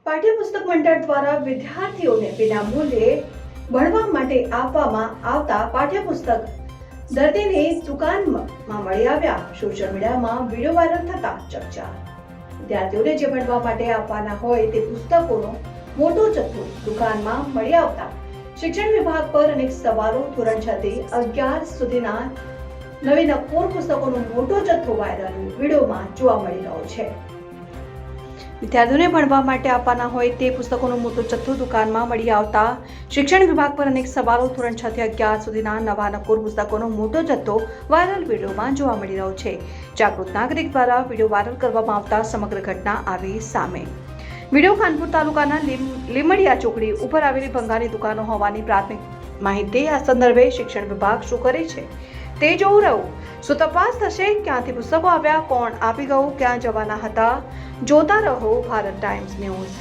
પાઠ્યપુસ્તક મંડળ દ્વારા વિદ્યાર્થીઓને વિનામૂલ્યે ભણવા માટે આપવામાં આવતા પાઠ્યપુસ્તક દર્દીની દુકાનમાં મળી આવ્યા. સોશિયલ મીડિયામાં વિડીયો વાયરલ થતા ચર્ચા. વિદ્યાર્થીઓને જે ભણવા માટે આપવાના હોય તે પુસ્તકોનો મોટો જથ્થો દુકાનમાં મળી આવતા શિક્ષણ વિભાગ પર અનેક સવાલો. ધોરણ 6 થી 11 સુધીના નવી નકોર પુસ્તકોનો મોટો જથ્થો વાયરલ વિડીયોમાં જોવા મળી રહ્યો છે. વિદ્યાર્થીઓને ભણવા માટે આપવાના હોય તે પુસ્તકોનો મોટો જથ્થો દુકાનમાં મળી આવતા શિક્ષણ વિભાગ પર અનેક સવાલો. ધોરણ 6 થી 11 સુધીના નવા નકોર પુસ્તકોનો મોટો જથ્થો વાયરલ વિડીયોમાં જોવા મળી રહ્યો છે. જાગૃત નાગરિક દ્વારા વિડીયો વાયરલ કરવામાં આવતા સમગ્ર ઘટના આવી સામે. વિડીયો ખાનપુર તાલુકાના લીમડિયા ચોકડી ઉપર આવેલી ભંગારની દુકાનો હોવાની પ્રાથમિક માહિતી. આ સંદર્ભે શિક્ષણ વિભાગ શું કરે છે તે જોવું રહ્યું. શું તપાસ થશે? ક્યાંથી પુસ્તકો આવ્યા? કોણ આપી ગયું? ક્યાં જવાના હતા? જોતા રહો ભારત ટાઈમ્સ ન્યૂઝ.